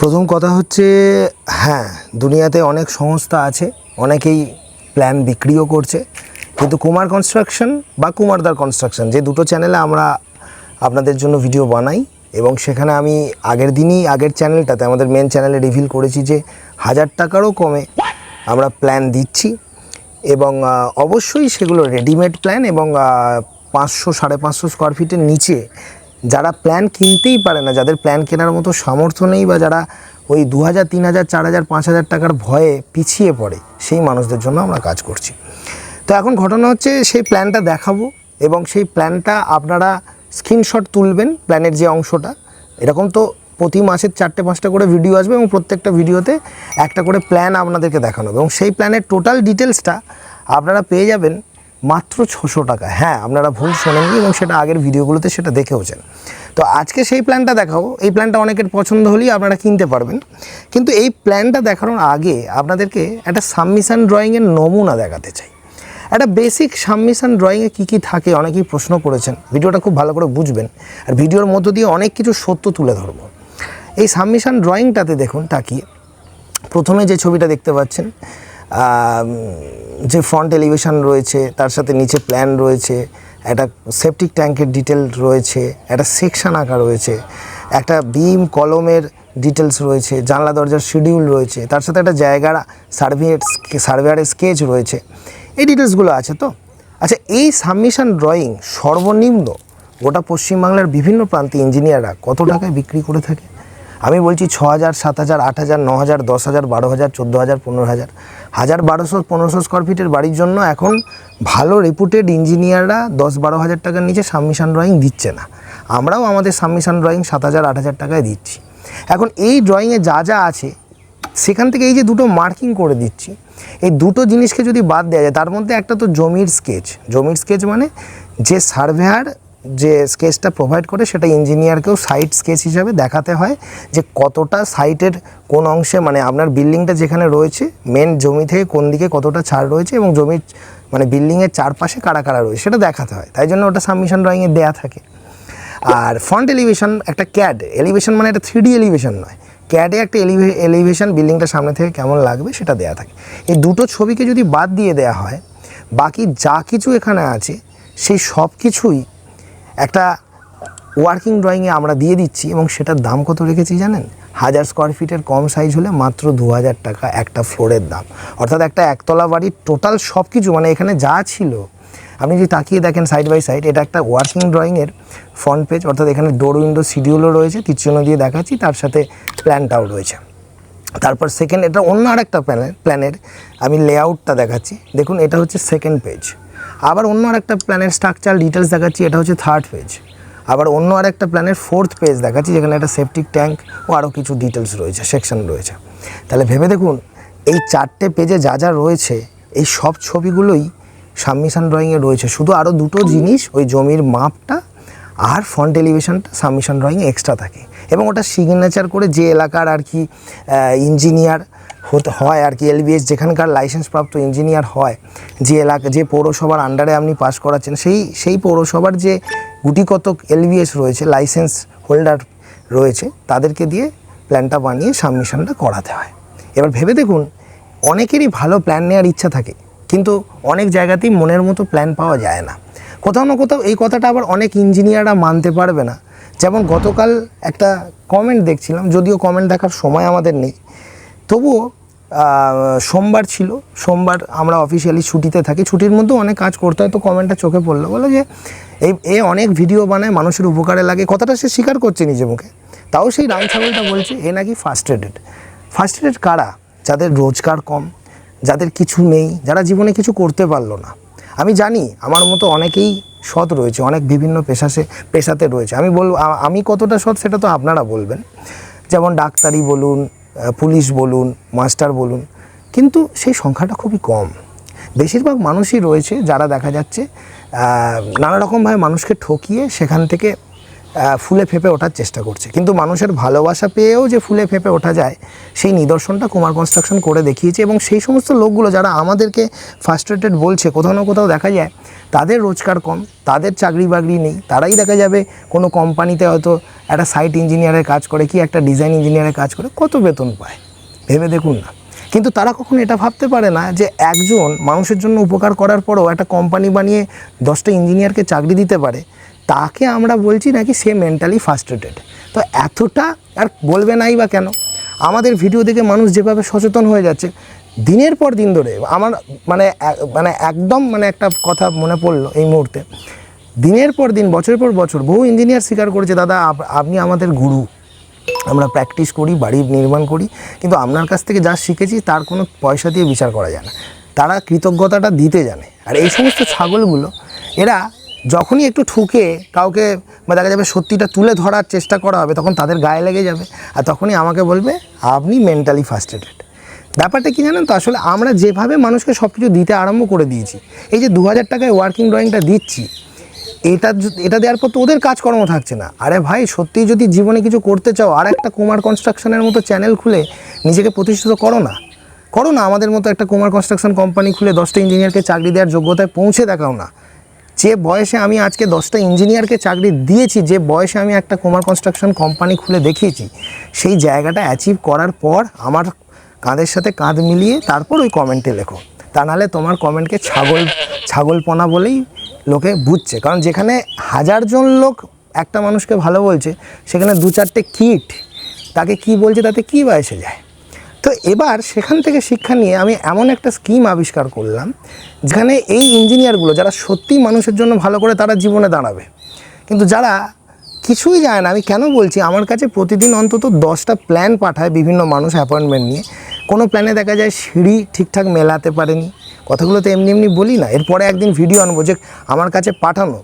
প্রথম কথা হচ্ছে হ্যাঁ, দুনিয়াতে অনেক সংস্থা আছে, অনেকেই প্ল্যান বিক্রিও করছে, কিন্তু কুমার কনস্ট্রাকশন বা কুমারদার কনস্ট্রাকশন যে দুটো চ্যানেলে আমরা আপনাদের জন্য ভিডিও বানাই এবং সেখানে আমি আগের চ্যানেলটাতে আমাদের মেন চ্যানেলে রিভিল করেছি যে 1000 টাকারও কমে আমরা প্ল্যান দিচ্ছি এবং অবশ্যই সেগুলো রেডিমেড প্ল্যান এবং 500-550 স্কোয়ার ফিটের নিচে যারা প্ল্যান কিনতেই পারে না, যাদের প্ল্যান কেনার মতো সামর্থ্য নেই বা যারা ওই 2000, 3000, 4000, 5000 টাকার ভয়ে পিছিয়ে পড়ে, সেই মানুষদের জন্য আমরা কাজ করছি। তো এখন ঘটনা হচ্ছে সেই প্ল্যানটা দেখাবো এবং সেই প্ল্যানটা আপনারা স্ক্রিনশট তুলবেন, প্ল্যানের যে অংশটা, এরকম তো প্রতি মাসে 4-5টা করে ভিডিও আসবে এবং প্রত্যেকটা ভিডিওতে একটা করে প্ল্যান আপনাদেরকে দেখানো হবে এবং সেই প্ল্যানের টোটাল ডিটেলসটা আপনারা পেয়ে যাবেন মাত্র 600 টাকা। হ্যাঁ, আপনারা ভুল শোনেননি এবং সেটা আগের ভিডিওগুলোতে সেটা দেখেওছেন। তো আজকে সেই প্ল্যানটা দেখাবো। এই প্ল্যানটা অনেকের পছন্দ হলেই আপনারা কিনতে পারবেন, কিন্তু এই প্ল্যানটা দেখানোর আগে আপনাদেরকে একটা সাবমিশন ড্রয়িংয়ের নমুনা দেখাতে চাই। একটা বেসিক সাবমিশন ড্রয়িংয়ে কী কী থাকে অনেকেই প্রশ্ন করেছেন, ভিডিওটা খুব ভালো করে বুঝবেন আর ভিডিওর মধ্য দিয়ে অনেক কিছু সত্য তুলে ধরবো। এই সাবমিশন ড্রয়িংটাতে দেখুন তাকিয়ে, প্রথমে যে ছবিটা দেখতে পাচ্ছেন, যে ফ্রন্ট এলিভেশন রয়েছে, তার সাথে নিচে প্ল্যান রয়েছে, একটা সেপটিক ট্যাঙ্কের ডিটেল রয়েছে, একটা সেকশন আঁকা রয়েছে, একটা বিম কলমের ডিটেলস রয়েছে, জানলা দরজার শিডিউল রয়েছে, তার সাথে একটা জায়গার সার্ভেয়ারের স্কেচ রয়েছে। এই ডিটেলসগুলো আছে। তো আচ্ছা, এই সাবমিশন ড্রয়িং সর্বনিম্ন গোটা পশ্চিমবাংলার বিভিন্ন প্রান্তে ইঞ্জিনিয়াররা কত টাকায় বিক্রি করে থাকে? আমি বলছি 6000, 7000, 8000, 9000, 10000, 12000, 14000, 15000, 1200-1500 স্কোয়ার ফিটের বাড়ির জন্য এখন ভালো রেপুটেড ইঞ্জিনিয়াররা 10-12 হাজার টাকার নিচে সাবমিশন ড্রয়িং দিচ্ছে না। আমরাও আমাদের সাবমিশন ড্রয়িং 7000-8000 টাকায় দিচ্ছি। এখন এই ড্রয়িংয়ে যা যা আছে সেখান থেকে এই যে দুটো মার্কিং করে দিচ্ছি, এই দুটো জিনিসকে যদি বাদ দেওয়া যায়, তার মধ্যে একটা তো জমির স্কেচ মানে যে সার্ভেয়ার যে স্কেচটা প্রোভাইড করে সেটা ইঞ্জিনিয়ারকেও সাইট স্কেচ হিসাবে দেখাতে হয় যে কতটা সাইটের কোন অংশে, মানে আপনার বিল্ডিংটা যেখানে রয়েছে মেন জমি থেকে কোন দিকে কতটা ছাড় রয়েছে এবং জমির মানে বিল্ডিংয়ের চারপাশে কারা কারা রয়েছে সেটা দেখাতে হয়। তাই জন্য ওটা সাবমিশন ড্রয়িংয়ে দেয়া থাকে। আর ফ্রন্ট এলিভেশন একটা ক্যাড এলিভেশন, মানে এটা 3D এলিভেশন নয়, ক্যাডে একটা এলিভেশন বিল্ডিংটা সামনে থেকে কেমন লাগবে সেটা দেয়া থাকে। এই দুটো ছবিকে যদি বাদ দিয়ে দেওয়া হয়, বাকি যা কিছু এখানে আছে সেই সব কিছুই একটা ওয়ার্কিং ড্রয়িংয়ে আমরা দিয়ে দিচ্ছি এবং সেটার দাম কত রেখেছি জানেন? 1000 স্কোয়ার ফিটের কম সাইজ হলে মাত্র 2000 টাকা একটা ফ্লোরের দাম। অর্থাৎ একটা একতলা বাড়ির টোটাল সব কিছু, মানে এখানে যা ছিল আপনি যদি তাকিয়ে দেখেন সাইড বাই সাইড, এটা একটা ওয়ার্কিং ড্রয়িংয়ের ফ্রন্ট পেজ, অর্থাৎ এখানে ডোর উইন্ডো শিডিউলও রয়েছে, তীরচিহ্ন দিয়ে দেখাচ্ছি, তার সাথে প্ল্যানটাও রয়েছে। তারপর সেকেন্ড, এটা অন্য আরেকটা প্ল্যানের আমি লেআউটটা দেখাচ্ছি, দেখুন এটা হচ্ছে সেকেন্ড পেজ। আবার অন্য আরেকটা প্ল্যানের স্ট্রাকচার ডিটেলস দেখাচ্ছি, এটা হচ্ছে থার্ড পেজ। আবার অন্য আরেকটা প্ল্যানের ফোর্থ পেজ দেখাচ্ছি, যেখানে একটা সেপটিক ট্যাঙ্ক ও আরও কিছু ডিটেলস রয়েছে, সেকশন রয়েছে। তাহলে ভেবে দেখুন এই 4টে পেজে যা যা রয়েছে এই সব ছবিগুলোই সাবমিশন ড্রয়িংয়ে রয়েছে। শুধু আরও দুটো জিনিস, ওই জমির মাপটা আর ফ্রন্ট এলিভেশনটা সাবমিশন ড্রয়িংয়ে এক্সট্রা থাকে এবং ওটা সিগনেচার করে যে এলাকার আর কি ইঞ্জিনিয়ার হয় আর কি, এলবিএস যেখানকার লাইসেন্সপ্রাপ্ত ইঞ্জিনিয়ার হয়, যে এলাকা যে পৌরসভার আন্ডারে আপনি পাস করাচ্ছেন, সেই পৌরসভার যে গুটি কতক এলবিএস রয়েছে, লাইসেন্স হোল্ডার রয়েছে, তাদেরকে দিয়ে প্ল্যানটা বানিয়ে সাবমিশনটা করাতে হয়। এবার ভেবে দেখুন, অনেকেরই ভালো প্ল্যান নেওয়ার ইচ্ছা থাকে, কিন্তু অনেক জায়গাতেই মনের মতো প্ল্যান পাওয়া যায় না। কোথাও না কোথাও এই কথাটা আবার অনেক ইঞ্জিনিয়াররা মানতে পারবে না। যেমন গতকাল একটা কমেন্ট দেখছিলাম, যদিও কমেন্ট দেখার সময় আমাদের নেই, তবুও সোমবার ছিল, সোমবার আমরা অফিসিয়ালি ছুটিতে থাকি, ছুটির মধ্যেও অনেক কাজ করতে হয়, তো কমেন্টটা চোখে পড়লো, বলো যে এ অনেক ভিডিও বানায়, মানুষের উপকারে লাগে, কথাটা সে স্বীকার করছে নিজে মুখে, তাও সেই রাম ছাগলটা বলছে এ নাকি ফার্স্ট্রেটেড কারা? যাদের রোজগার কম, যাদের কিছু নেই, যারা জীবনে কিছু করতে পারলো না। আমি জানি আমার মতো অনেকেই সৎ রয়েছে, অনেক বিভিন্ন পেশাতে রয়েছে। আমি বলবো আমি কতটা সৎ সেটা তো আপনারা বলবেন, যেমন ডাক্তারি বলুন, পুলিশ বলুন, মাস্টার বলুন, কিন্তু সেই সংখ্যাটা খুবই কম। বেশিরভাগ মানুষই রয়েছে যারা দেখা যাচ্ছে নানা রকমভাবে মানুষকে ঠকিয়ে সেখান থেকে ফুলে ফেঁপে ওঠার চেষ্টা করছে, কিন্তু মানুষের ভালোবাসা পেয়েও যে ফুলে ফেঁপে ওঠা যায় সেই নিদর্শনটা কুমার কনস্ট্রাকশন করে দেখিয়েছে। এবং সেই সমস্ত লোকগুলো যারা আমাদেরকে ফার্স্ট্রেটেড বলছে, কোথাও না কোথাও দেখা যায় তাদের রোজগার কম, তাদের চাকরি বাকরি নেই, তারাই দেখা যাবে কোনো কোম্পানিতে হয়তো একটা সাইট ইঞ্জিনিয়ারের কাজ করে কি একটা ডিজাইন ইঞ্জিনিয়ারের কাজ করে, কত বেতন পায় ভেবে দেখুন না। কিন্তু তারা কখনো এটা ভাবতে পারে না যে একজন মানুষের জন্য উপকার করার পরও একটা কোম্পানি বানিয়ে 10টা ইঞ্জিনিয়ারকে চাকরি দিতে পারে, তাকে আমরা বলছি নাকি সে মেন্টালি ফার্স্ট্রেটেড। তো এতটা আর বলবে নাই বা কেন? আমাদের ভিডিও দেখে মানুষ যেভাবে সচেতন হয়ে যাচ্ছে দিনের পর দিন ধরে, আমার মানে একদম একটা কথা মনে পড়লো এই মুহূর্তে, দিনের পর দিন বছরের পর বছর বহু ইঞ্জিনিয়ার স্বীকার করেছে, দাদা আপনি আমাদের গুরু, আমরা প্র্যাকটিস করি, বাড়ি নির্মাণ করি, কিন্তু আপনার কাছ থেকে যা শিখেছি তার কোনো পয়সা দিয়ে বিচার করা যায় না। তারা কৃতজ্ঞতাটা দিতে জানে। আর এই সমস্ত ছাগলগুলো এরা যখনই একটু ঠুকে কাউকে বা দেখা যাবে সত্যিটা তুলে ধরার চেষ্টা করা হবে, তখন তাদের গায়ে লেগে যাবে, আর তখনই আমাকে বলবে আপনি মেন্টালি ফার্স্ট্রেটেড। ব্যাপারটা কী জানেন তো, আসলে আমরা যেভাবে মানুষকে সব কিছু দিতে আরম্ভ করে দিয়েছি, এই যে 2000 টাকায় ওয়ার্কিং ড্রয়িংটা দিচ্ছি, এটা দেওয়ার পর তো ওদের কাজকর্ম থাকছে না। আরে ভাই, সত্যিই যদি জীবনে কিছু করতে চাও, আর একটা কুমার কনস্ট্রাকশনের মতো চ্যানেল খুলে নিজেকে প্রতিষ্ঠিত করো না, আমাদের মতো একটা কুমার কনস্ট্রাকশন কোম্পানি খুলে 10টা ইঞ্জিনিয়ারকে চাকরি দেওয়ার যোগ্যতায় পৌঁছে দেখাও না। যে বয়সে আমি আজকে 10টা ইঞ্জিনিয়ারকে চাকরি দিয়েছি, যে বয়সে আমি একটা কুমার কনস্ট্রাকশন কোম্পানি খুলে দেখিয়েছি, সেই জায়গাটা অ্যাচিভ করার পর আমার কাঁধের সাথে কাঁধ মিলিয়ে তারপর ওই কমেন্টে লেখো। তা নাহলে তোমার কমেন্টকে ছাগলপনা বলেই লোকে বুঝছে। কারণ যেখানে 1000 জন লোক একটা মানুষকে ভালো বলছে, সেখানে 2-4টে কীট তাকে কি বলছে তাতে কী বা এসে যায়। তো এবার সেখান থেকে শিক্ষা নিয়ে আমি এমন একটা স্কিম আবিষ্কার করলাম, যেখানে এই ইঞ্জিনিয়ারগুলো যারা সত্যিই মানুষের জন্য ভালো করে তারা জীবনে দাঁড়াবে। কিন্তু যারা কিছুই যায় না, আমি কেন বলছি, আমার কাছে প্রতিদিন অন্তত 10টা প্ল্যান পাঠায় বিভিন্ন মানুষ অ্যাপয়েন্টমেন্ট নিয়ে। কোনো প্ল্যানে দেখা যায় সিঁড়ি ঠিকঠাক মেলাতে পারেনি, কথাগুলো তো এমনি এমনি বলি না। এরপরে একদিন ভিডিও আনবো যে আমার কাছে পাঠানো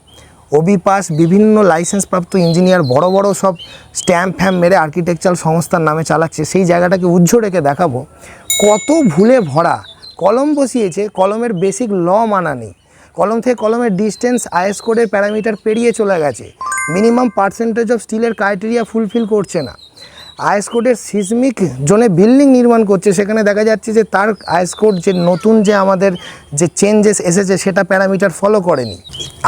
ওবিপাস বিভিন্ন লাইসেন্সপ্রাপ্ত ইঞ্জিনিয়ার বড় বড় সব স্ট্যাম্প মেরে আর্কিটেকচারাল সংস্থার নামে চালাচ্ছে, সেই জায়গাটাকে উজ্জ্বল রেখে দেখাবো কত ভুলে ভরা। কলম বসিয়েছে, কলমের বেসিক ল মানা নেই, কলম থেকে কলমের ডিস্টেন্স আইএস কোডের প্যারামিটার পেরিয়ে চলে গেছে, মিনিমাম পার্সেন্টেজ অফ স্টিলের ক্রাইটেরিয়া ফুলফিল করছে না, আইএস কোডের সিসমিক জোনে বিল্ডিং নির্মাণ করছে, সেখানে দেখা যাচ্ছে যে তার আইএস কোড যে নতুন যে আমাদের যে চেঞ্জেস এসেছে সেটা প্যারামিটার ফলো করেনি।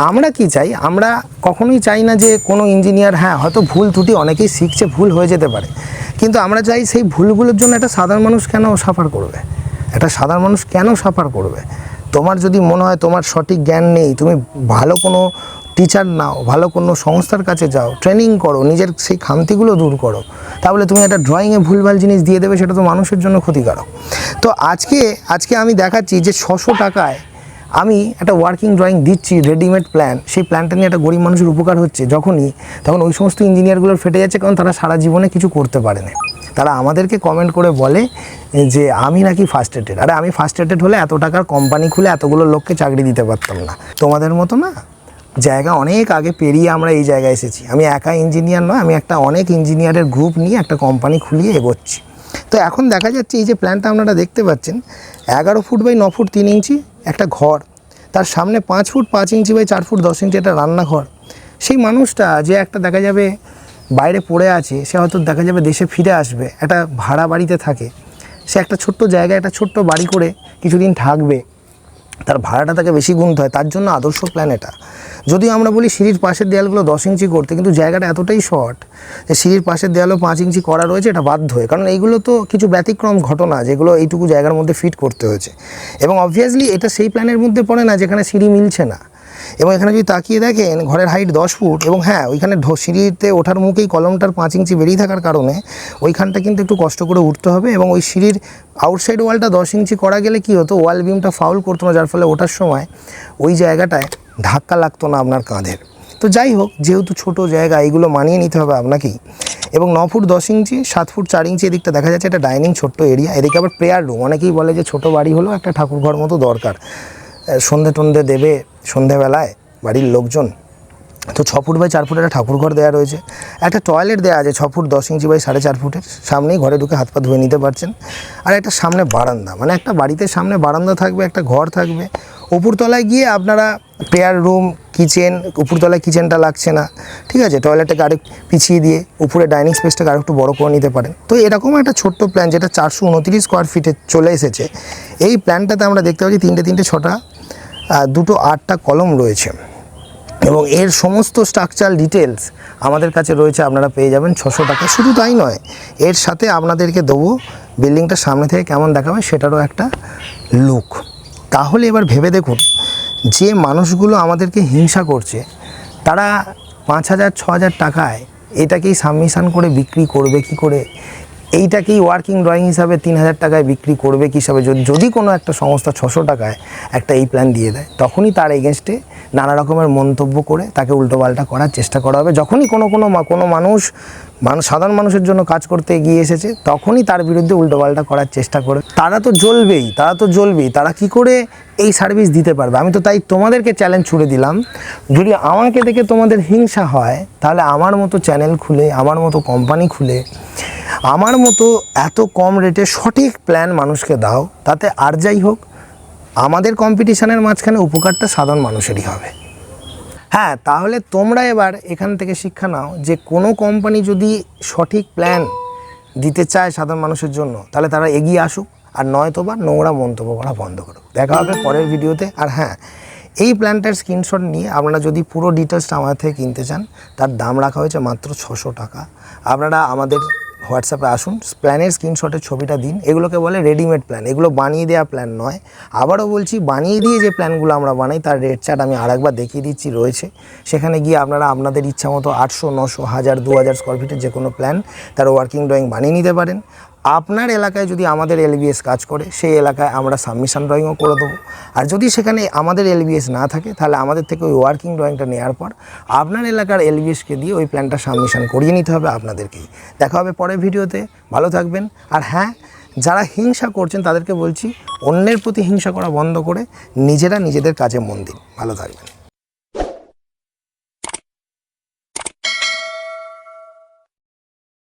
আমরা কি চাই? আমরা কখনোই চাই না যে কোনো ইঞ্জিনিয়ার, হ্যাঁ হয়তো ভুল ত্রুটি অনেকেই শিখছে, ভুল হয়ে যেতে পারে, কিন্তু আমরা চাই সেই ভুলগুলোর জন্য একটা সাধারণ মানুষ কেন সাফার করবে? সাফার করবে? তোমার যদি মনে হয় তোমার সঠিক জ্ঞান নেই, তুমি ভালো কোনো টিচার নাও, ভালো কোনো সংস্থার কাছে যাও, ট্রেনিং করো, নিজের সেই খামতিগুলো দূর করো, তাহলে তুমি একটা ড্রয়িংয়ে ভুলভাল জিনিস দিয়ে দেবে, সেটা তো মানুষের জন্য ক্ষতিকারক। তো আজকে আমি দেখাচ্ছি যে 600 টাকায় আমি একটা ওয়ার্কিং ড্রয়িং দিচ্ছি, রেডিমেড প্ল্যান, সেই প্ল্যানটা নিয়ে একটা গরিব মানুষের উপকার হচ্ছে তখন ওই সমস্ত ইঞ্জিনিয়ারগুলোর ফেটে যাচ্ছে, কারণ তারা সারা জীবনে কিছু করতে পারে না। তারা আমাদেরকে কমেন্ট করে বলে যে আমি নাকি ফার্স্ট্রেটেড। আরে আমি ফার্স্ট্রেটেড হলে এত টাকার কোম্পানি খুলে এতগুলো লোককে চাকরি দিতে পারতাম না। তোমাদের মতো না, জায়গা অনেক আগে পেরিয়ে আমরা এই জায়গায় এসেছি। আমি একা ইঞ্জিনিয়ার নয়, আমি অনেক ইঞ্জিনিয়ারের গ্রুপ নিয়ে একটা কোম্পানি খুলিয়ে এগোচ্ছি। তো এখন দেখা যাচ্ছে এই যে প্ল্যানটা আপনারা দেখতে পাচ্ছেন, 11 ফুট বাই 9 ফুট 3 ইঞ্চি একটা ঘর, তার সামনে 5 ফুট 5 ইঞ্চি বাই 4 ফুট 10 ইঞ্চি একটা রান্নাঘর। সেই মানুষটা যে একটা দেখা যাবে বাইরে পড়ে আছে, সে হয়তো দেখা যাবে দেশে ফিরে আসবে, একটা ভাড়া বাড়িতে থাকে, সে একটা ছোট্ট জায়গায় একটা ছোট্ট বাড়ি করে কিছুদিন থাকবে, তার ভাড়াটা তাকে বেশি গুনতে হয়, তার জন্য আদর্শ প্ল্যান এটা। যদিও আমরা বলি সিঁড়ির পাশের দেয়ালগুলো 10 ইঞ্চি করতে, কিন্তু জায়গাটা এতটাই শর্ট যে সিঁড়ির পাশের দেয়ালও 5 ইঞ্চি করা রয়েছে, এটা বাধ্য হয়ে, কারণ এইগুলো তো কিছু ব্যতিক্রম ঘটনা যেগুলো এইটুকু জায়গার মধ্যে ফিট করতে হয়েছে। এবং অবভিয়াসলি এটা সেই প্ল্যানের মধ্যে পড়ে না যেখানে সিঁড়ি মিলছে না। এবং এখানে যদি তাকিয়ে দেখেন, ঘরের হাইট 10 ফুট, এবং হ্যাঁ ওইখানে সিঁড়িতে ওঠার মুখেই কলমটার 5 ইঞ্চি বেরিয়ে থাকার কারণে ওইখানটা কিন্তু একটু কষ্ট করে উঠতে হবে। এবং ওই সিঁড়ির আউটসাইড ওয়ালটা 10 ইঞ্চি করা গেলে কি হতো, ওয়াল বিমটা ফাউল করতো না, যার ফলে ওঠার সময় ওই জায়গাটায় ধাক্কা লাগতো না আপনার কাঁধের। তো যাই হোক, যেহেতু ছোট জায়গা, এইগুলো মানিয়ে নিতে হবে আপনাকেই। এবং 9 ফুট 10 ইঞ্চি 7 ফুট 4 ইঞ্চি এদিকটা দেখা যাচ্ছে একটা ডাইনিং ছোট্ট এরিয়া, এদিকে আবার প্রেয়ার রুম। অনেকেই বলে যে ছোট বাড়ি হলেও একটা ঠাকুরঘর মতো দরকার, সন্ধে টন্ধে দেবে সন্ধেবেলায় বাড়ির লোকজন, তো 6 ফুট বাই 4 ফুটের একটা ঠাকুর ঘর দেওয়া রয়েছে, একটা টয়লেট দেওয়া আছে 6 ফুট 10 ইঞ্চি বাই 4.5 ফুটের, সামনেই ঘরে ঢুকে হাত পা ধুয়ে নিতে পারছেন। আর একটা সামনে বারান্দা, মানে একটা বাড়িতে সামনে বারান্দা থাকবে, একটা ঘর থাকবে। উপরতলায় গিয়ে আপনারা প্রেয়ার রুম, কিচেন, উপরতলায় কিচেনটা লাগছে না, ঠিক আছে, টয়লেটটাকে আরেক পিছিয়ে দিয়ে উপরে ডাইনিং স্পেসটাকে আরেকটু একটু বড়ো করে নিতে পারেন। তো এরকম একটা ছোট্ট প্ল্যান যেটা 429 স্কোয়ার ফিটে চলে এসেছে। এই প্ল্যানটাতে আমরা দেখতে পাচ্ছি 3টে 6টা 2টো 8টা কলম রয়েছে এবং এর সমস্ত স্ট্রাকচারাল ডিটেলস আমাদের কাছে রয়েছে, আপনারা পেয়ে যাবেন 600 টাকা। শুধু তাই নয়, এর সাথে আপনাদেরকে দেবো বিল্ডিংটা সামনে থেকে কেমন দেখাবে সেটারও একটা লুক। তাহলে এবার ভেবে দেখুন, যে মানুষগুলো আমাদেরকে হিংসা করছে তারা 5,000 6,000 টাকায় এটাকেই সাবমিশন করে বিক্রি করবে কি করে, এইটাকেই ওয়ার্কিং ড্রয়িং হিসাবে 3,000 টাকায় বিক্রি করবে কি হিসাবে। যদি কোনো একটা সংস্থা 600 টাকায় একটা এই প্ল্যান দিয়ে দেয়, তখনই তার এগেনস্টে নানা রকমের মন্তব্য করে তাকে উল্টোপাল্টা করার চেষ্টা করা হবে। যখনই কোনো মানুষ সাধারণ মানুষের জন্য কাজ করতে এগিয়ে এসেছে, তখনই তার বিরুদ্ধে উল্টোপাল্টা করার চেষ্টা করে। তারা তো জ্বলবেই, তারা কি করে এই সার্ভিস দিতে পারবে। আমি তো তাই তোমাদেরকে চ্যালেঞ্জ ছুড়ে দিলাম, যদি আমাকে দেখে তোমাদের হিংসা হয়, তাহলে আমার মতো চ্যানেল খুলে, আমার মতো কোম্পানি খুলে, আমার মতো এত কম রেটে সঠিক প্ল্যান মানুষকে দাও। তাতে আর যাই হোক, আমাদের কম্পিটিশনের মাঝখানে উপকারটা সাধারণ মানুষেরই হবে। হ্যাঁ, তাহলে তোমরা এবার এখান থেকে শিক্ষা নাও যে কোনো কোম্পানি যদি সঠিক প্ল্যান দিতে চায় সাধারণ মানুষের জন্য, তাহলে তারা এগিয়ে আসুক, আর নয়তো বা নোংরা মন্তব্য করা বন্ধ করুক। দেখা হবে পরের ভিডিওতে। আর হ্যাঁ, এই প্ল্যানটার স্ক্রিনশট নিয়ে আপনারা যদি পুরো ডিটেলসটা আমাদের থেকে কিনতে চান, তার দাম রাখা হয়েছে মাত্র 600 টাকা। আপনারা আমাদের হোয়াটসঅ্যাপে আসুন, প্ল্যানের স্ক্রিনশটের ছবিটা দিন। এগুলোকে বলে রেডিমেড প্ল্যান, এগুলো বানিয়ে দেওয়া প্ল্যান নয়। আবারও বলছি, বানিয়ে দিয়ে যে প্ল্যানগুলো আমরা বানাই তার রেট চার্ট আমি আরেকবার দেখিয়ে দিচ্ছি, রয়েছে। সেখানে গিয়ে আপনারা আপনাদের ইচ্ছা মতো 800 900 1000 2000 স্কোয়ার ফিটের যে কোনো প্ল্যান তার ওয়ার্কিং ড্রয়িং বানিয়ে নিতে পারেন। আপনার এলাকায় যদি আমাদের এলবিএস কাজ করে, সেই এলাকায় আমরা সাবমিশন ড্রয়িংও করে দেবো। আর যদি সেখানে আমাদের এলবিএস না থাকে, তাহলে আমাদের থেকে ওই ওয়ার্কিং ড্রয়িংটা নেওয়ার পর আপনার এলাকার এলবিএসকে দিয়ে ওই প্ল্যানটা সাবমিশন করিয়ে নিতে হবে আপনাদেরকেই। দেখা হবে পরের ভিডিওতে, ভালো থাকবেন। আর হ্যাঁ, যারা হিংসা করছেন তাদেরকে বলছি, অন্যের প্রতি হিংসা করা বন্ধ করে নিজেরা নিজেদের কাজে মন দিন। ভালো থাকবেন।